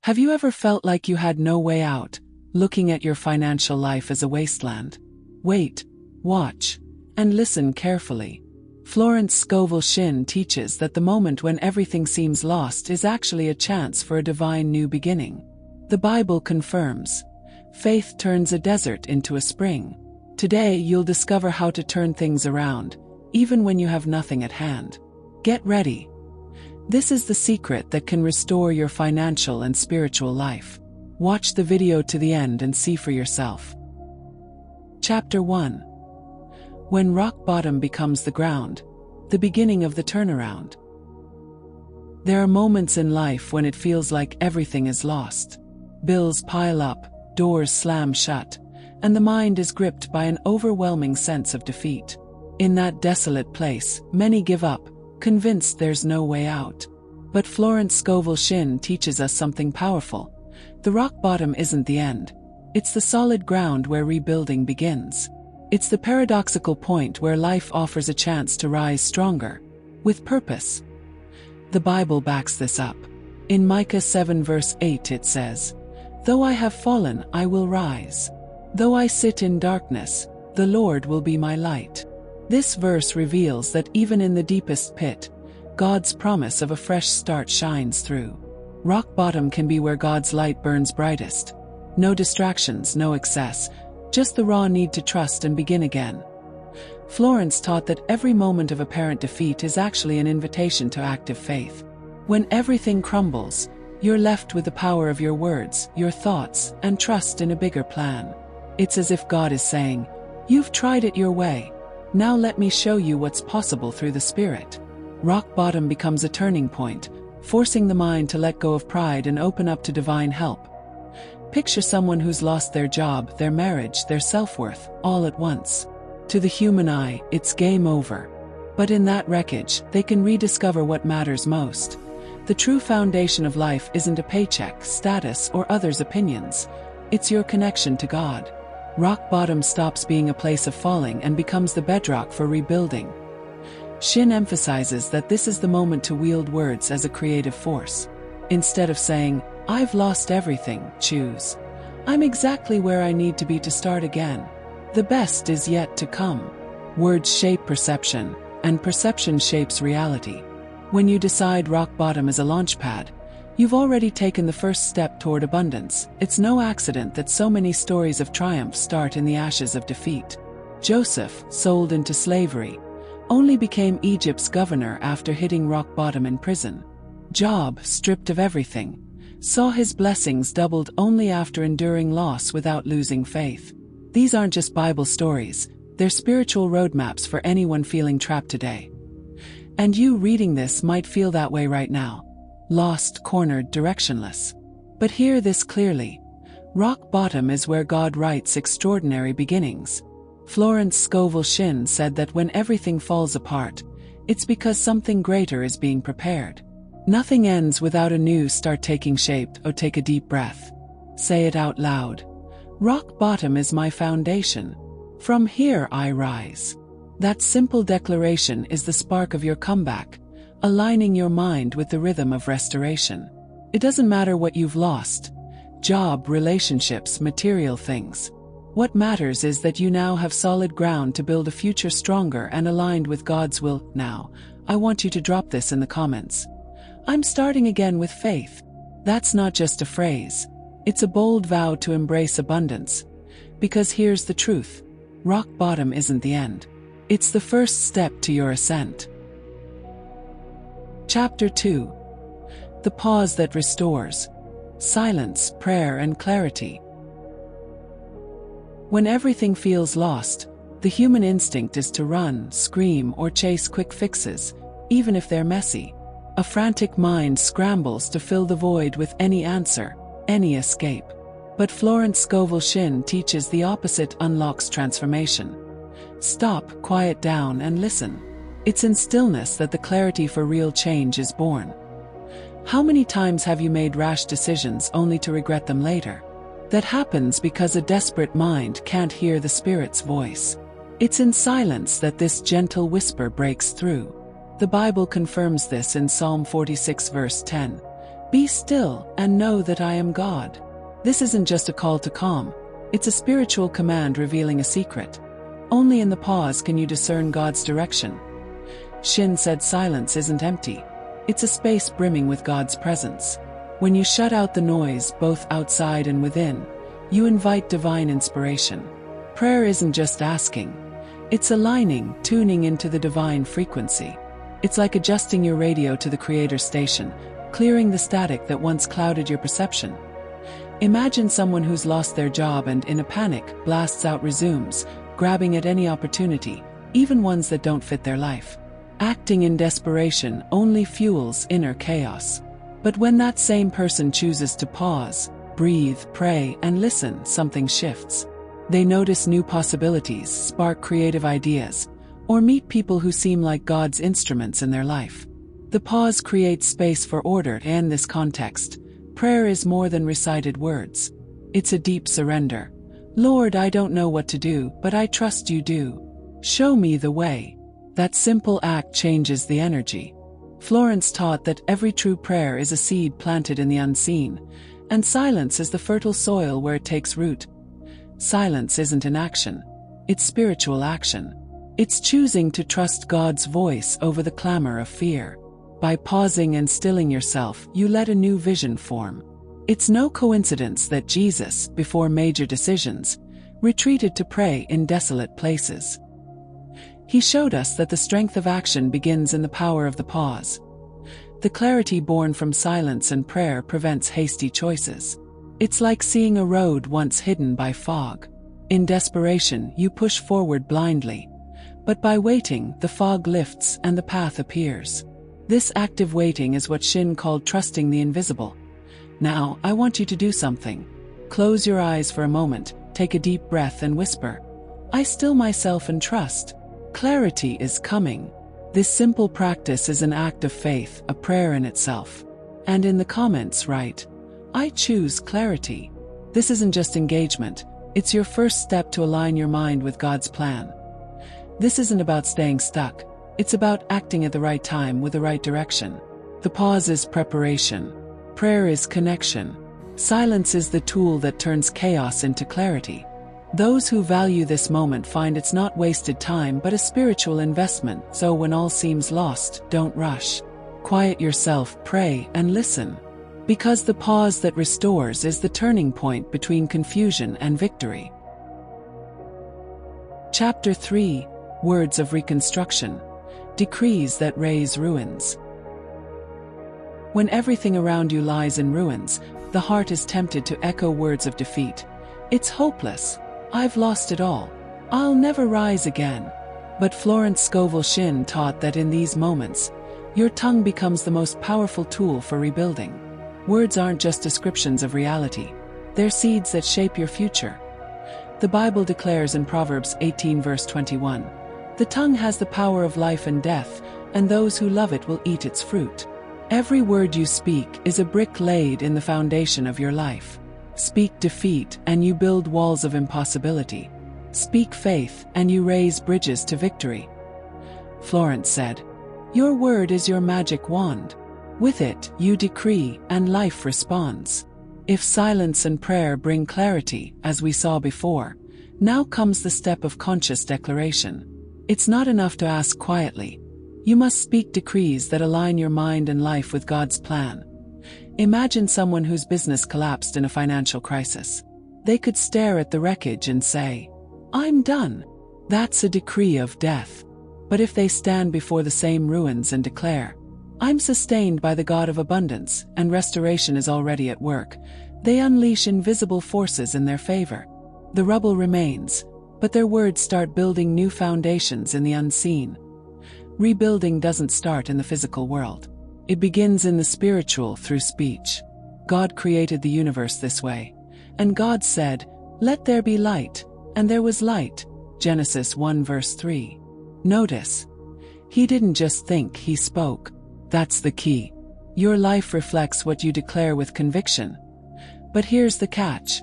Have you ever felt like you had no way out, looking at your financial life as a wasteland? Wait, watch, and listen carefully. Florence Scovel Shinn teaches that the moment when everything seems lost is actually a chance for a divine new beginning. The Bible confirms, faith turns a desert into a spring. Today you'll discover how to turn things around, even when you have nothing at hand. Get ready. This is the secret that can restore your financial and spiritual life. Watch the video to the end and see for yourself. Chapter 1. When rock bottom becomes the ground, the beginning of the turnaround. There are moments in life when it feels like everything is lost. Bills pile up, doors slam shut, and the mind is gripped by an overwhelming sense of defeat. In that desolate place, many give up, convinced there's no way out. But Florence Scovel Shinn teaches us something powerful. The rock bottom isn't the end. It's the solid ground where rebuilding begins. It's the paradoxical point where life offers a chance to rise stronger, with purpose. The Bible backs this up. In Micah 7 verse 8 it says, "Though I have fallen, I will rise. Though I sit in darkness, the Lord will be my light." This verse reveals that even in the deepest pit, God's promise of a fresh start shines through. Rock bottom can be where God's light burns brightest. No distractions, no excess, just the raw need to trust and begin again. Florence taught that every moment of apparent defeat is actually an invitation to active faith. When everything crumbles, you're left with the power of your words, your thoughts, and trust in a bigger plan. It's as if God is saying, "You've tried it your way. Now let me show you what's possible through the Spirit." Rock bottom becomes a turning point, forcing the mind to let go of pride and open up to divine help. Picture someone who's lost their job, their marriage, their self-worth, all at once. To the human eye, it's game over. But in that wreckage, they can rediscover what matters most. The true foundation of life isn't a paycheck, status, or others' opinions. It's your connection to God. Rock bottom stops being a place of falling and becomes the bedrock for rebuilding. Shinn emphasizes that this is the moment to wield words as a creative force. Instead of saying, "I've lost everything," choose, "I'm exactly where I need to be to start again. The best is yet to come." Words shape perception, and perception shapes reality. When you decide rock bottom is a launchpad, you've already taken the first step toward abundance. It's no accident that so many stories of triumph start in the ashes of defeat. Joseph, sold into slavery, only became Egypt's governor after hitting rock bottom in prison. Job, stripped of everything, saw his blessings doubled only after enduring loss without losing faith. These aren't just Bible stories, they're spiritual roadmaps for anyone feeling trapped today. And you reading this might feel that way right now. Lost, cornered, directionless. But hear this clearly. Rock bottom is where God writes extraordinary beginnings. Florence Scovel Shinn said that when everything falls apart, it's because something greater is being prepared. Nothing ends without a new start taking shape. Oh, take a deep breath. Say it out loud. Rock bottom is my foundation. From here I rise. That simple declaration is the spark of your comeback, aligning your mind with the rhythm of restoration. It doesn't matter what you've lost. Job, relationships, material things. What matters is that you now have solid ground to build a future stronger and aligned with God's will. Now, I want you to drop this in the comments. I'm starting again with faith. That's not just a phrase. It's a bold vow to embrace abundance. Because here's the truth. Rock bottom isn't the end. It's the first step to your ascent. Chapter 2. The pause that restores. Silence, prayer, and clarity. When everything feels lost, the human instinct is to run, scream, or chase quick fixes, even if they're messy. A frantic mind scrambles to fill the void with any answer, any escape. But Florence Scovel Shinn teaches the opposite unlocks transformation. Stop, quiet down, and listen. It's in stillness that the clarity for real change is born. How many times have you made rash decisions only to regret them later? That happens because a desperate mind can't hear the Spirit's voice. It's in silence that this gentle whisper breaks through. The Bible confirms this in Psalm 46 verse 10. Be still and know that I am God. This isn't just a call to calm, it's a spiritual command revealing a secret. Only in the pause can you discern God's direction. Shinn said silence isn't empty. It's a space brimming with God's presence. When you shut out the noise, both outside and within, you invite divine inspiration. Prayer isn't just asking. It's aligning, tuning into the divine frequency. It's like adjusting your radio to the Creator's station, clearing the static that once clouded your perception. Imagine someone who's lost their job and, in a panic, blasts out resumes, grabbing at any opportunity, even ones that don't fit their life. Acting in desperation only fuels inner chaos. But when that same person chooses to pause, breathe, pray, and listen, something shifts. They notice new possibilities, spark creative ideas, or meet people who seem like God's instruments in their life. The pause creates space for order, and in this context, prayer is more than recited words. It's a deep surrender. Lord, I don't know what to do, but I trust you do. Show me the way. That simple act changes the energy. Florence taught that every true prayer is a seed planted in the unseen, and silence is the fertile soil where it takes root. Silence isn't inaction. It's spiritual action. It's choosing to trust God's voice over the clamor of fear. By pausing and stilling yourself, you let a new vision form. It's no coincidence that Jesus, before major decisions, retreated to pray in desolate places. He showed us that the strength of action begins in the power of the pause. The clarity born from silence and prayer prevents hasty choices. It's like seeing a road once hidden by fog. In desperation, you push forward blindly. But by waiting, the fog lifts and the path appears. This active waiting is what Shinn called trusting the invisible. Now, I want you to do something. Close your eyes for a moment, take a deep breath and whisper, I still myself and trust. Clarity is coming. This simple practice is an act of faith, a prayer in itself. And in the comments write, I choose clarity. This isn't just engagement, it's your first step to align your mind with God's plan. This isn't about staying stuck, it's about acting at the right time with the right direction. The pause is preparation. Prayer is connection. Silence is the tool that turns chaos into clarity. Those who value this moment find it's not wasted time but a spiritual investment, so when all seems lost, don't rush. Quiet yourself, pray, and listen. Because the pause that restores is the turning point between confusion and victory. Chapter 3: Words of Reconstruction. Decrees that raise ruins. When everything around you lies in ruins, the heart is tempted to echo words of defeat. It's hopeless. I've lost it all. I'll never rise again. But Florence Scovel Shinn taught that in these moments, your tongue becomes the most powerful tool for rebuilding. Words aren't just descriptions of reality. They're seeds that shape your future. The Bible declares in Proverbs 18 verse 21, the tongue has the power of life and death, and those who love it will eat its fruit. Every word you speak is a brick laid in the foundation of your life. Speak defeat, and you build walls of impossibility. Speak faith, and you raise bridges to victory. Florence said, your word is your magic wand. With it, you decree, and life responds. If silence and prayer bring clarity, as we saw before, now comes the step of conscious declaration. It's not enough to ask quietly. You must speak decrees that align your mind and life with God's plan. Imagine someone whose business collapsed in a financial crisis. They could stare at the wreckage and say, I'm done. That's a decree of death. But if they stand before the same ruins and declare, I'm sustained by the God of abundance, and restoration is already at work, they unleash invisible forces in their favor. The rubble remains, but their words start building new foundations in the unseen. Rebuilding doesn't start in the physical world. It begins in the spiritual through speech. God created the universe this way. And God said, let there be light, and there was light. Genesis 1 verse 3. Notice, he didn't just think, he spoke. That's the key. Your life reflects what you declare with conviction. But here's the catch.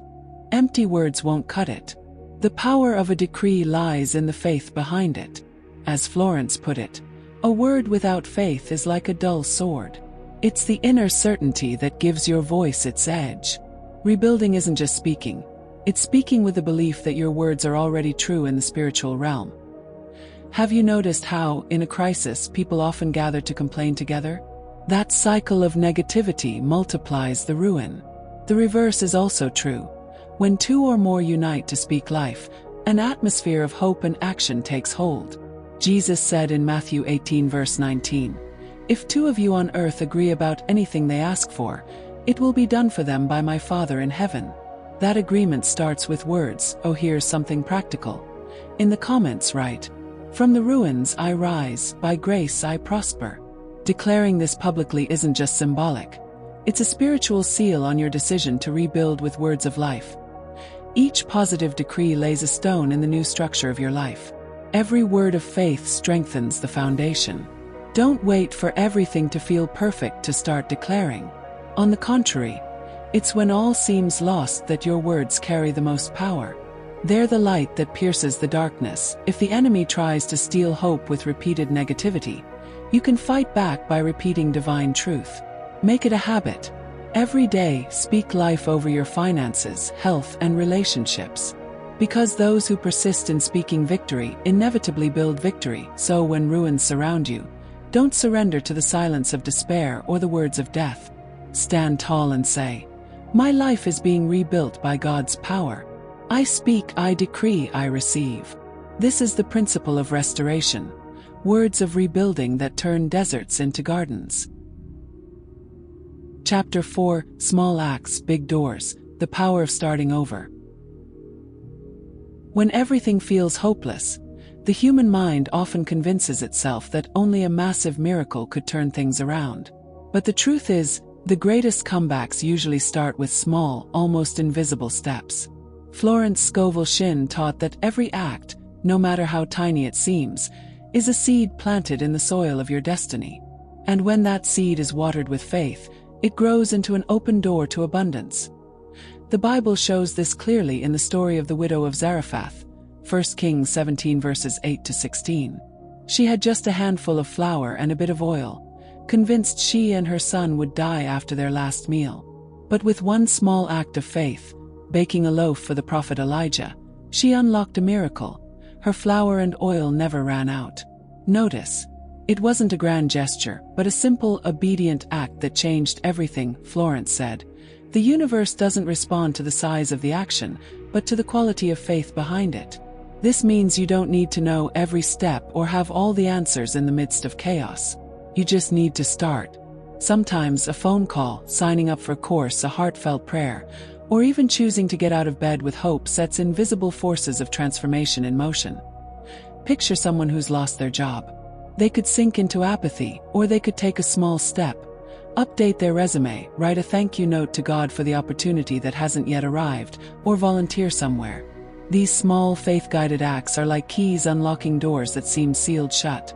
Empty words won't cut it. The power of a decree lies in the faith behind it. As Florence put it, a word without faith is like a dull sword. It's the inner certainty that gives your voice its edge. Rebuilding isn't just speaking. It's speaking with the belief that your words are already true in the spiritual realm. Have you noticed how, in a crisis, people often gather to complain together? That cycle of negativity multiplies the ruin. The reverse is also true. When two or more unite to speak life, an atmosphere of hope and action takes hold. Jesus said in Matthew 18 verse 19, "If two of you on earth agree about anything they ask for, it will be done for them by my Father in heaven." That agreement starts with words. Oh, here's something practical. In the comments write, "From the ruins I rise, by grace I prosper." Declaring this publicly isn't just symbolic. It's a spiritual seal on your decision to rebuild with words of life. Each positive decree lays a stone in the new structure of your life. Every word of faith strengthens the foundation. Don't wait for everything to feel perfect to start declaring. On the contrary, it's when all seems lost that your words carry the most power. They're the light that pierces the darkness. If the enemy tries to steal hope with repeated negativity, you can fight back by repeating divine truth. Make it a habit. Every day, speak life over your finances, health, and relationships. Because those who persist in speaking victory inevitably build victory. So when ruins surround you, don't surrender to the silence of despair or the words of death. Stand tall and say, "My life is being rebuilt by God's power. I speak, I decree, I receive." This is the principle of restoration. Words of rebuilding that turn deserts into gardens. Chapter 4: Small Acts, Big Doors, the Power of Starting Over. When everything feels hopeless, the human mind often convinces itself that only a massive miracle could turn things around. But the truth is, the greatest comebacks usually start with small, almost invisible steps. Florence Scovel Shinn taught that every act, no matter how tiny it seems, is a seed planted in the soil of your destiny. And when that seed is watered with faith, it grows into an open door to abundance. The Bible shows this clearly in the story of the widow of Zarephath, 1 Kings 17 verses 8 to 16. She had just a handful of flour and a bit of oil, convinced she and her son would die after their last meal. But with one small act of faith, baking a loaf for the prophet Elijah, she unlocked a miracle. Her flour and oil never ran out. Notice, it wasn't a grand gesture, but a simple, obedient act that changed everything. Florence said, "The universe doesn't respond to the size of the action, but to the quality of faith behind it." This means you don't need to know every step or have all the answers in the midst of chaos. You just need to start. Sometimes a phone call, signing up for a course, a heartfelt prayer, or even choosing to get out of bed with hope sets invisible forces of transformation in motion. Picture someone who's lost their job. They could sink into apathy, or they could take a small step. Update their resume, write a thank you note to God for the opportunity that hasn't yet arrived, or volunteer somewhere. These small faith-guided acts are like keys unlocking doors that seem sealed shut.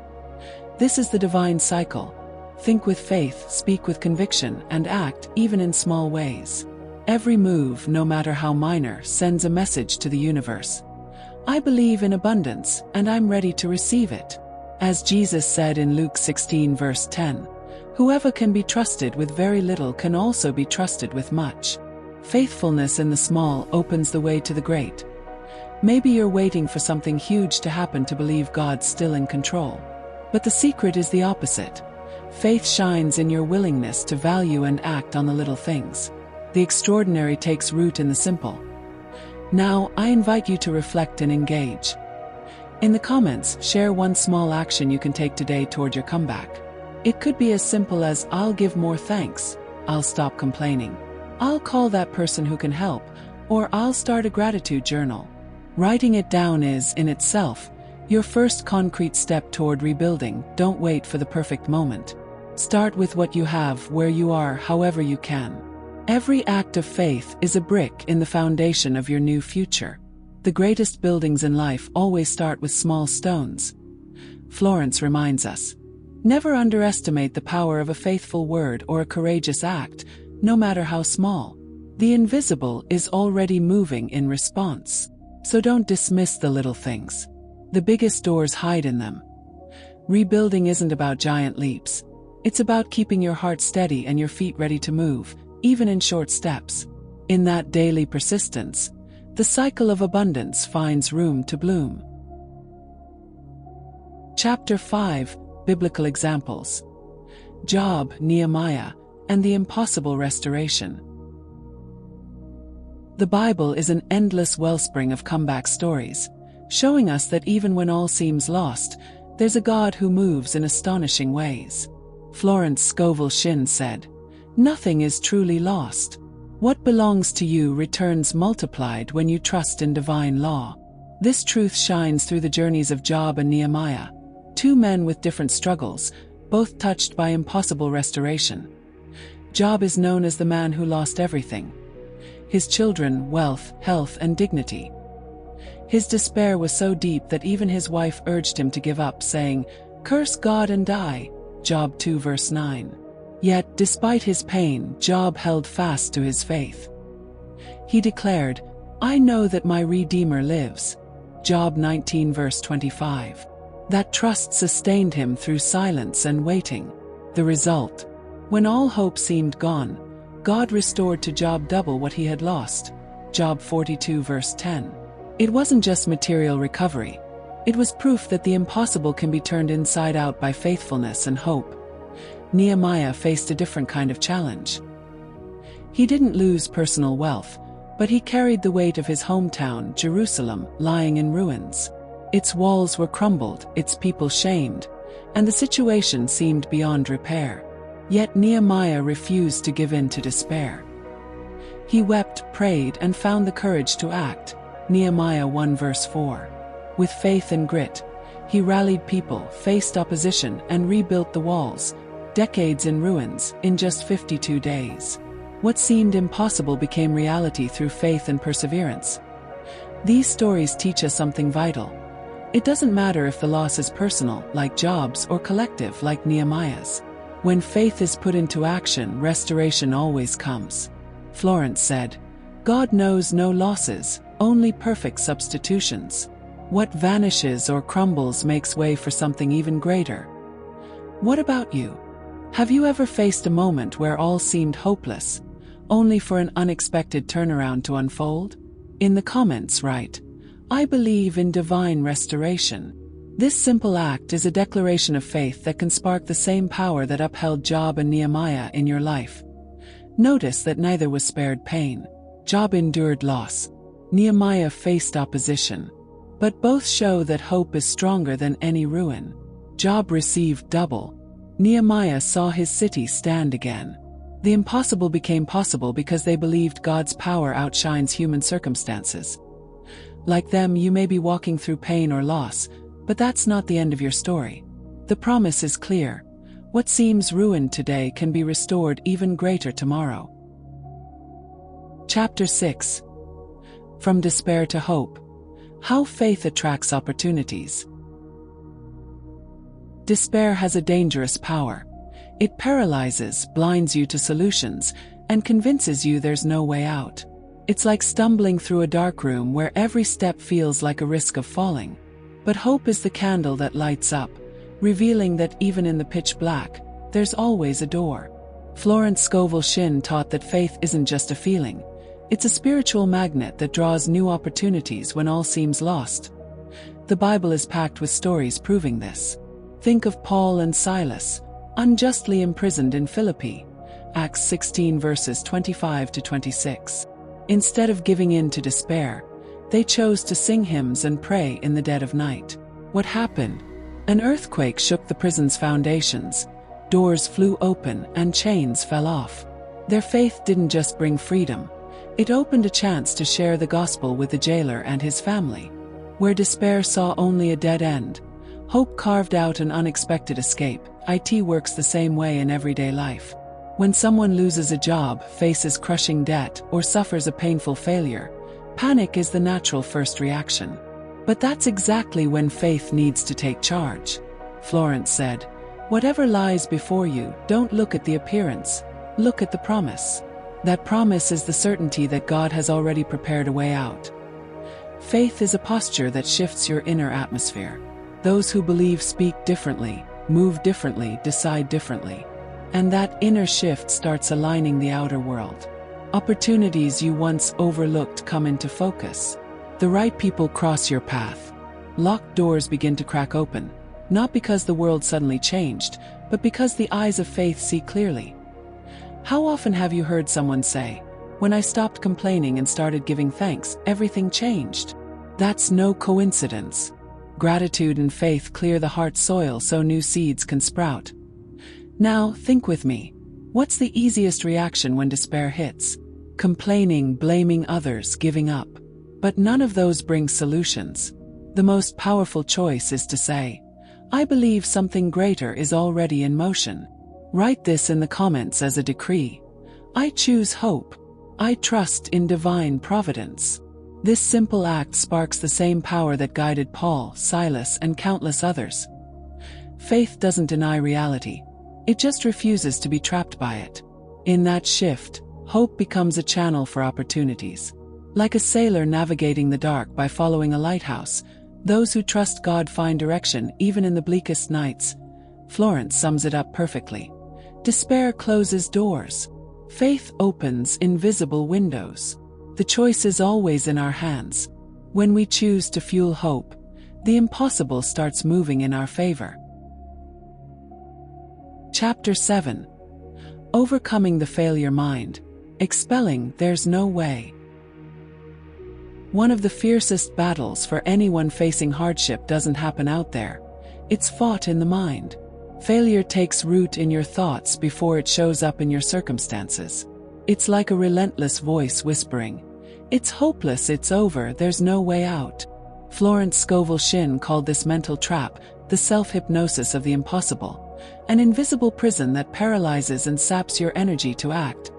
This is the divine cycle. Think with faith, speak with conviction, and act, even in small ways. Every move, no matter how minor, sends a message to the universe. I believe in abundance, and I'm ready to receive it. As Jesus said in Luke 16 verse 10, "Whoever can be trusted with very little can also be trusted with much." Faithfulness in the small opens the way to the great. Maybe you're waiting for something huge to happen to believe God's still in control. But the secret is the opposite. Faith shines in your willingness to value and act on the little things. The extraordinary takes root in the simple. Now, I invite you to reflect and engage. In the comments, share one small action you can take today toward your comeback. It could be as simple as, "I'll give more thanks," "I'll stop complaining," "I'll call that person who can help," or "I'll start a gratitude journal." Writing it down is, in itself, your first concrete step toward rebuilding. Don't wait for the perfect moment. Start with what you have, where you are, however you can. Every act of faith is a brick in the foundation of your new future. The greatest buildings in life always start with small stones. Florence reminds us, never underestimate the power of a faithful word or a courageous act, no matter how small. The invisible is already moving in response. So don't dismiss the little things. The biggest doors hide in them. Rebuilding isn't about giant leaps. It's about keeping your heart steady and your feet ready to move, even in short steps. In that daily persistence, the cycle of abundance finds room to bloom. Chapter 5: Biblical Examples. Job, Nehemiah, and the Impossible Restoration. The Bible is an endless wellspring of comeback stories, showing us that even when all seems lost, there's a God who moves in astonishing ways. Florence Scovel Shinn said, "Nothing is truly lost. What belongs to you returns multiplied when you trust in divine law." This truth shines through the journeys of Job and Nehemiah, two men with different struggles, both touched by impossible restoration. Job is known as the man who lost everything: his children, wealth, health, and dignity. His despair was so deep that even his wife urged him to give up, saying, "Curse God and die." Job 2 verse 9. Yet, despite his pain, Job held fast to his faith. He declared, "I know that my Redeemer lives." Job 19 verse 25. That trust sustained him through silence and waiting. The result: when all hope seemed gone, God restored to Job double what he had lost. Job 42 verse 10. It wasn't just material recovery. It was proof that the impossible can be turned inside out by faithfulness and hope. Nehemiah faced a different kind of challenge. He didn't lose personal wealth, but he carried the weight of his hometown, Jerusalem, lying in ruins. Its walls were crumbled, its people shamed, and the situation seemed beyond repair. Yet Nehemiah refused to give in to despair. He wept, prayed, and found the courage to act. Nehemiah 1 verse 4. With faith and grit, he rallied people, faced opposition, and rebuilt the walls, decades in ruins, in just 52 days. What seemed impossible became reality through faith and perseverance. These stories teach us something vital. It doesn't matter if the loss is personal, like Job's, or collective, like Nehemiah's. When faith is put into action, restoration always comes. Florence said, "God knows no losses, only perfect substitutions. What vanishes or crumbles makes way for something even greater." What about you? Have you ever faced a moment where all seemed hopeless, only for an unexpected turnaround to unfold? In the comments write, "I believe in divine restoration." This simple act is a declaration of faith that can spark the same power that upheld Job and Nehemiah in your life. Notice that neither was spared pain. Job endured loss. Nehemiah faced opposition. But both show that hope is stronger than any ruin. Job received double. Nehemiah saw his city stand again. The impossible became possible because they believed God's power outshines human circumstances. Like them, you may be walking through pain or loss, but that's not the end of your story. The promise is clear. What seems ruined today can be restored even greater tomorrow. Chapter 6. From Despair to Hope. How Faith Attracts Opportunities. Despair has a dangerous power. It paralyzes, blinds you to solutions, and convinces you there's no way out. It's like stumbling through a dark room where every step feels like a risk of falling. But hope is the candle that lights up, revealing that even in the pitch black, there's always a door. Florence Scovel Shinn taught that faith isn't just a feeling. It's a spiritual magnet that draws new opportunities when all seems lost. The Bible is packed with stories proving this. Think of Paul and Silas, unjustly imprisoned in Philippi, Acts 16 verses 25 to 26. Instead of giving in to despair, they chose to sing hymns and pray in the dead of night. What happened? An earthquake shook the prison's foundations, doors flew open, and chains fell off. Their faith didn't just bring freedom, it opened a chance to share the gospel with the jailer and his family. Where despair saw only a dead end, hope carved out an unexpected escape. It works the same way in everyday life. When someone loses a job, faces crushing debt, or suffers a painful failure, panic is the natural first reaction. But that's exactly when faith needs to take charge. Florence said, "Whatever lies before you, don't look at the appearance, look at the promise." That promise is the certainty that God has already prepared a way out. Faith is a posture that shifts your inner atmosphere. Those who believe speak differently, move differently, decide differently. And that inner shift starts aligning the outer world. Opportunities you once overlooked come into focus. The right people cross your path. Locked doors begin to crack open, not because the world suddenly changed, but because the eyes of faith see clearly. How often have you heard someone say, "When I stopped complaining and started giving thanks, everything changed"? That's no coincidence. Gratitude and faith clear the heart's soil so new seeds can sprout. Now, think with me. What's the easiest reaction when despair hits? Complaining, blaming others, giving up. But none of those bring solutions. The most powerful choice is to say, "I believe something greater is already in motion." Write this in the comments as a decree. I choose hope. I trust in divine providence. This simple act sparks the same power that guided Paul, Silas, and countless others. Faith doesn't deny reality. It just refuses to be trapped by it. In that shift, hope becomes a channel for opportunities. Like a sailor navigating the dark by following a lighthouse, those who trust God find direction even in the bleakest nights. Florence sums it up perfectly. Despair closes doors. Faith opens invisible windows. The choice is always in our hands. When we choose to fuel hope, the impossible starts moving in our favor. Chapter 7. Overcoming the failure mind. Expelling "there's no way." One of the fiercest battles for anyone facing hardship doesn't happen out there. It's fought in the mind. Failure takes root in your thoughts before it shows up in your circumstances. It's like a relentless voice whispering, "It's hopeless, it's over, there's no way out." Florence Scovel Shinn called this mental trap the self-hypnosis of the impossible, an invisible prison that paralyzes and saps your energy to act.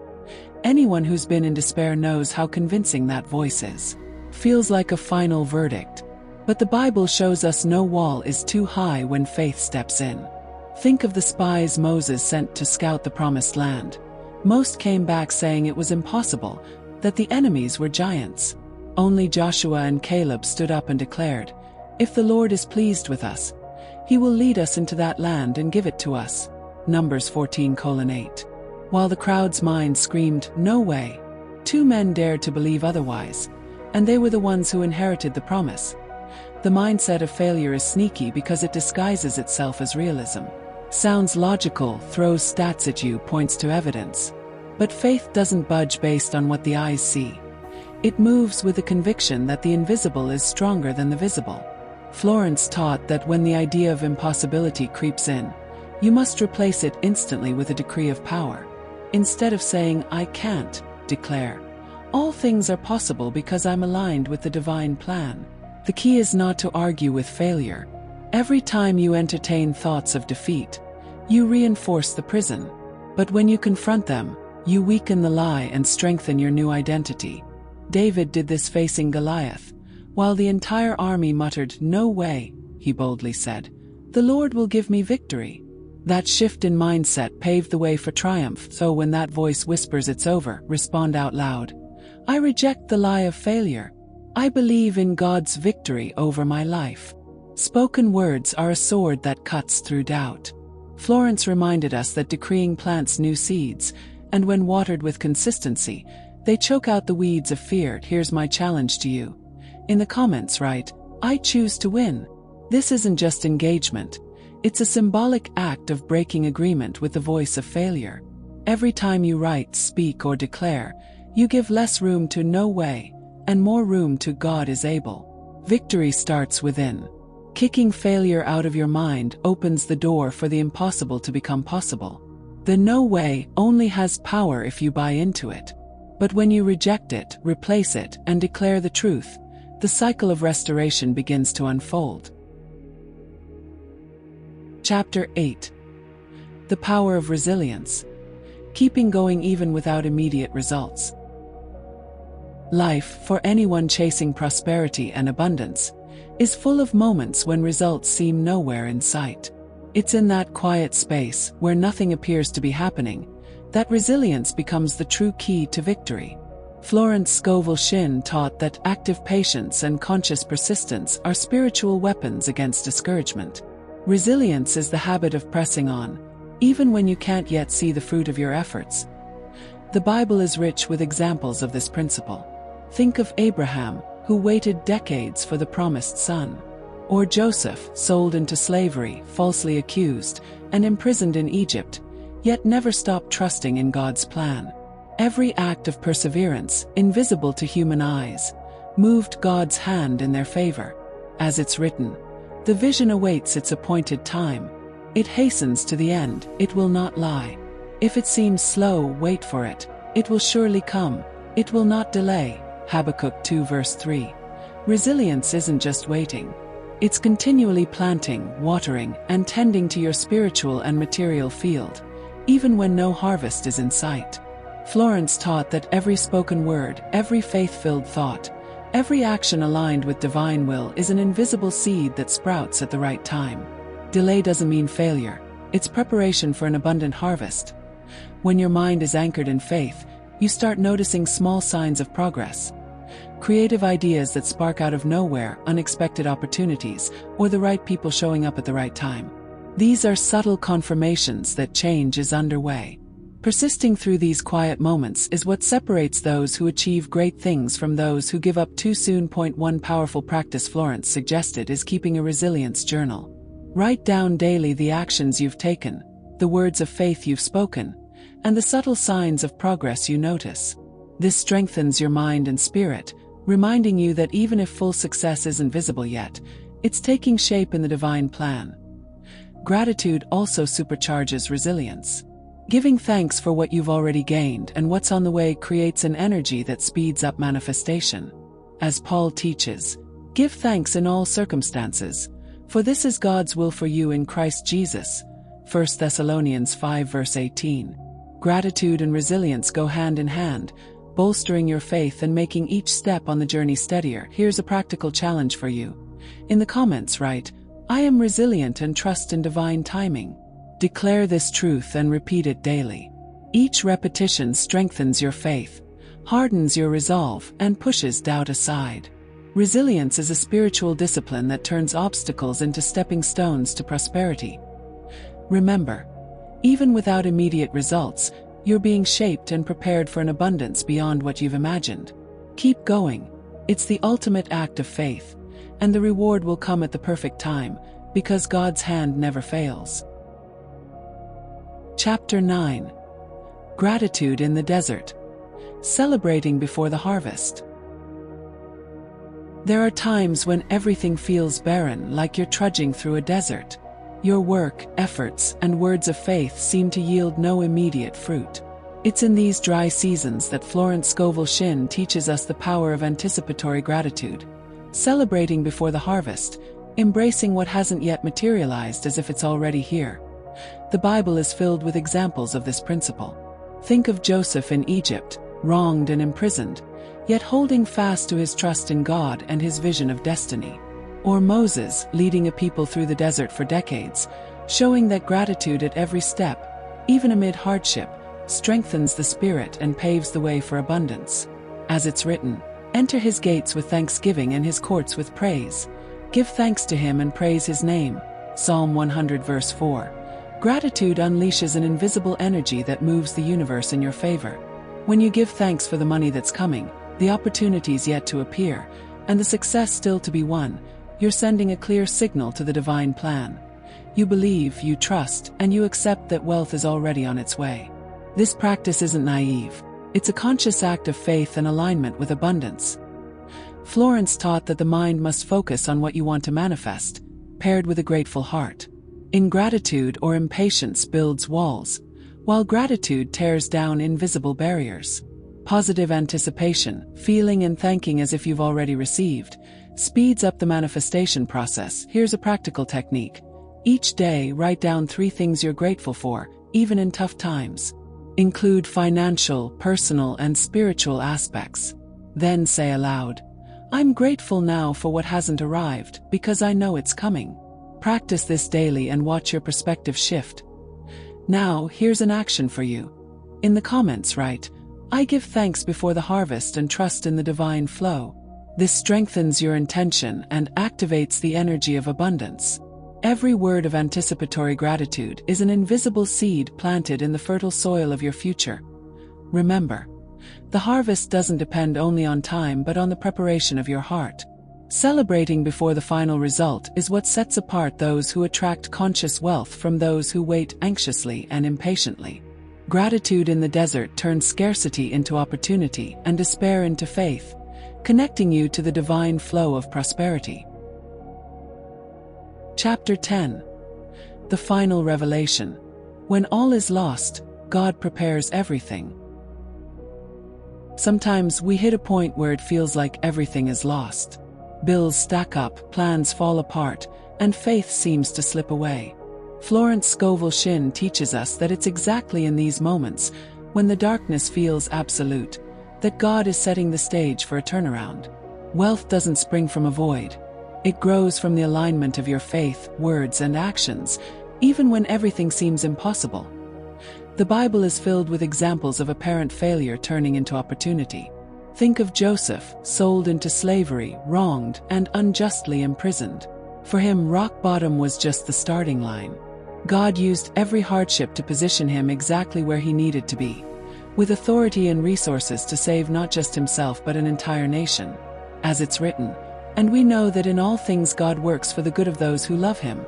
Anyone who's been in despair knows how convincing that voice is. Feels like a final verdict. But the Bible shows us no wall is too high when faith steps in. Think of the spies Moses sent to scout the promised land. Most came back saying it was impossible, that the enemies were giants. Only Joshua and Caleb stood up and declared, "If the Lord is pleased with us, He will lead us into that land and give it to us." Numbers 14:8. While the crowd's mind screamed, "No way," 2 men dared to believe otherwise, and they were the ones who inherited the promise. The mindset of failure is sneaky because it disguises itself as realism. Sounds logical, throws stats at you, points to evidence. But faith doesn't budge based on what the eyes see. It moves with the conviction that the invisible is stronger than the visible. Florence taught that when the idea of impossibility creeps in, you must replace it instantly with a decree of power. Instead of saying, "I can't," declare, "All things are possible because I'm aligned with the divine plan." The key is not to argue with failure. Every time you entertain thoughts of defeat, you reinforce the prison. But when you confront them, you weaken the lie and strengthen your new identity. David did this facing Goliath. While the entire army muttered, "No way," he boldly said, "The Lord will give me victory." That shift in mindset paved the way for triumph. So when that voice whispers it's over, respond out loud. I reject the lie of failure. I believe in God's victory over my life. Spoken words are a sword that cuts through doubt. Florence reminded us that decreeing plants new seeds, and when watered with consistency, they choke out the weeds of fear. Here's my challenge to you. In the comments write, "I choose to win." This isn't just engagement. It's a symbolic act of breaking agreement with the voice of failure. Every time you write, speak, or declare, you give less room to "no way" and more room to "God is able." Victory starts within. Kicking failure out of your mind opens the door for the impossible to become possible. The "no way" only has power if you buy into it. But when you reject it, replace it, and declare the truth, the cycle of restoration begins to unfold. Chapter 8. The Power of Resilience. Keeping going even without immediate results. Life, for anyone chasing prosperity and abundance, is full of moments when results seem nowhere in sight. It's in that quiet space, where nothing appears to be happening, that resilience becomes the true key to victory. Florence Scovel Shinn taught that active patience and conscious persistence are spiritual weapons against discouragement. Resilience is the habit of pressing on, even when you can't yet see the fruit of your efforts. The Bible is rich with examples of this principle. Think of Abraham, who waited decades for the promised son. Or Joseph, sold into slavery, falsely accused, and imprisoned in Egypt, yet never stopped trusting in God's plan. Every act of perseverance, invisible to human eyes, moved God's hand in their favor. As it's written, "The vision awaits its appointed time. It hastens to the end, it will not lie. If it seems slow, wait for it. It will surely come, it will not delay." Habakkuk 2 verse 3. Resilience isn't just waiting. It's continually planting, watering, and tending to your spiritual and material field, even when no harvest is in sight. Florence taught that every spoken word, every faith-filled thought, every action aligned with divine will is an invisible seed that sprouts at the right time. Delay doesn't mean failure, it's preparation for an abundant harvest. When your mind is anchored in faith, you start noticing small signs of progress. Creative ideas that spark out of nowhere, unexpected opportunities, or the right people showing up at the right time. These are subtle confirmations that change is underway. Persisting through these quiet moments is what separates those who achieve great things from those who give up too soon. One powerful practice Florence suggested is keeping a resilience journal. Write down daily the actions you've taken, the words of faith you've spoken, and the subtle signs of progress you notice. This strengthens your mind and spirit, reminding you that even if full success isn't visible yet, it's taking shape in the divine plan. Gratitude also supercharges resilience. Giving thanks for what you've already gained and what's on the way creates an energy that speeds up manifestation. As Paul teaches, "Give thanks in all circumstances, for this is God's will for you in Christ Jesus." 1 Thessalonians 5 verse 18. Gratitude and resilience go hand in hand, bolstering your faith and making each step on the journey steadier. Here's a practical challenge for you. In the comments write, "I am resilient and trust in divine timing." Declare this truth and repeat it daily. Each repetition strengthens your faith, hardens your resolve, and pushes doubt aside. Resilience is a spiritual discipline that turns obstacles into stepping stones to prosperity. Remember, even without immediate results, you're being shaped and prepared for an abundance beyond what you've imagined. Keep going. It's the ultimate act of faith, and the reward will come at the perfect time, because God's hand never fails. Chapter 9. Gratitude in the Desert. Celebrating before the harvest. There are times when everything feels barren, like you're trudging through a desert. Your work, efforts, and words of faith seem to yield no immediate fruit. It's in these dry seasons that Florence Scovel Shinn teaches us the power of anticipatory gratitude. Celebrating before the harvest, embracing what hasn't yet materialized as if it's already here. The Bible is filled with examples of this principle. Think of Joseph in Egypt, wronged and imprisoned, yet holding fast to his trust in God and his vision of destiny. Or Moses, leading a people through the desert for decades, showing that gratitude at every step, even amid hardship, strengthens the spirit and paves the way for abundance. As it's written, "Enter his gates with thanksgiving and his courts with praise. Give thanks to him and praise his name." Psalm 100 verse 4. Gratitude unleashes an invisible energy that moves the universe in your favor. When you give thanks for the money that's coming, the opportunities yet to appear, and the success still to be won, you're sending a clear signal to the divine plan. You believe, you trust, and you accept that wealth is already on its way. This practice isn't naive. It's a conscious act of faith and alignment with abundance. Florence taught that the mind must focus on what you want to manifest, paired with a grateful heart. Ingratitude or impatience builds walls, while gratitude tears down invisible barriers. Positive anticipation, feeling and thanking as if you've already received, speeds up the manifestation process. Here's a practical technique. Each day, write down 3 things you're grateful for, even in tough times. Include financial, personal, and spiritual aspects. Then say aloud, "I'm grateful now for what hasn't arrived, because I know it's coming." Practice this daily and watch your perspective shift. Now, here's an action for you. In the comments write, "I give thanks before the harvest and trust in the divine flow." This strengthens your intention and activates the energy of abundance. Every word of anticipatory gratitude is an invisible seed planted in the fertile soil of your future. Remember, the harvest doesn't depend only on time but on the preparation of your heart. Celebrating before the final result is what sets apart those who attract conscious wealth from those who wait anxiously and impatiently. Gratitude in the desert turns scarcity into opportunity and despair into faith, connecting you to the divine flow of prosperity. Chapter 10. The Final Revelation. When all is lost, God prepares everything. Sometimes we hit a point where it feels like everything is lost. Bills stack up, plans fall apart, and faith seems to slip away. Florence Scovel Shinn teaches us that it's exactly in these moments, when the darkness feels absolute, that God is setting the stage for a turnaround. Wealth doesn't spring from a void. It grows from the alignment of your faith, words, and actions, even when everything seems impossible. The Bible is filled with examples of apparent failure turning into opportunity. Think of Joseph, sold into slavery, wronged, and unjustly imprisoned. For him, rock bottom was just the starting line. God used every hardship to position him exactly where he needed to be, with authority and resources to save not just himself but an entire nation. As it's written, "And we know that in all things God works for the good of those who love him."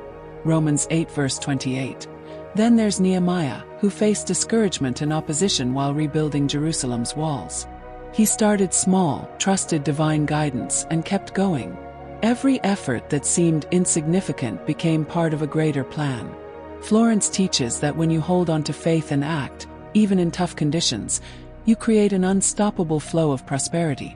Romans 8 verse 28. Then there's Nehemiah, who faced discouragement and opposition while rebuilding Jerusalem's walls. He started small, trusted divine guidance, and kept going. Every effort that seemed insignificant became part of a greater plan. Florence teaches that when you hold on to faith and act, even in tough conditions, you create an unstoppable flow of prosperity.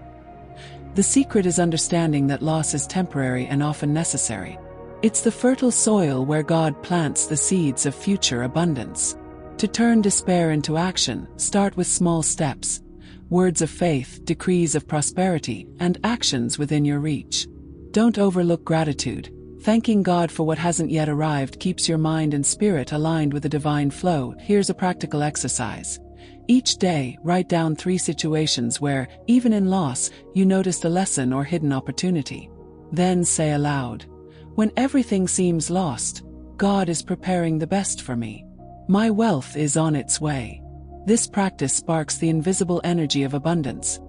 The secret is understanding that loss is temporary and often necessary. It's the fertile soil where God plants the seeds of future abundance. To turn despair into action, start with small steps, words of faith, decrees of prosperity, and actions within your reach. Don't overlook gratitude. Thanking God for what hasn't yet arrived keeps your mind and spirit aligned with the divine flow. Here's a practical exercise. Each day, write down 3 situations where, even in loss, you noticed a lesson or hidden opportunity. Then say aloud, "When everything seems lost, God is preparing the best for me. My wealth is on its way." This practice sparks the invisible energy of abundance.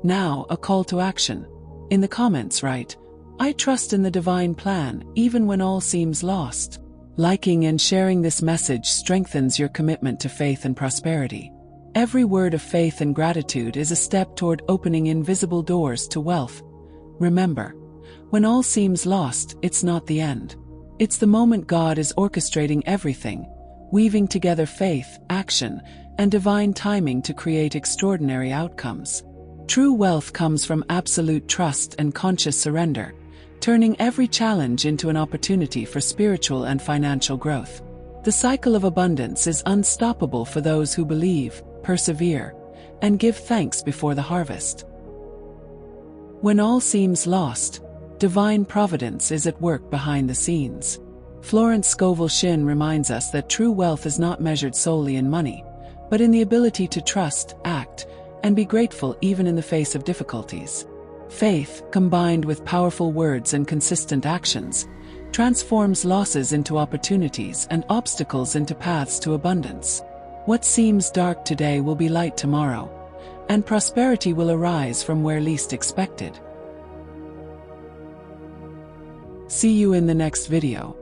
Now, a call to action. In the comments write, "I trust in the divine plan, even when all seems lost." Liking and sharing this message strengthens your commitment to faith and prosperity. Every word of faith and gratitude is a step toward opening invisible doors to wealth. Remember, when all seems lost, it's not the end. It's the moment God is orchestrating everything, weaving together faith, action, and divine timing to create extraordinary outcomes. True wealth comes from absolute trust and conscious surrender, turning every challenge into an opportunity for spiritual and financial growth. The cycle of abundance is unstoppable for those who believe, persevere, and give thanks before the harvest. When all seems lost, divine providence is at work behind the scenes. Florence Scovel Shinn reminds us that true wealth is not measured solely in money, but in the ability to trust, act, and be grateful even in the face of difficulties. Faith, combined with powerful words and consistent actions, transforms losses into opportunities and obstacles into paths to abundance. What seems dark today will be light tomorrow, and prosperity will arise from where least expected. See you in the next video.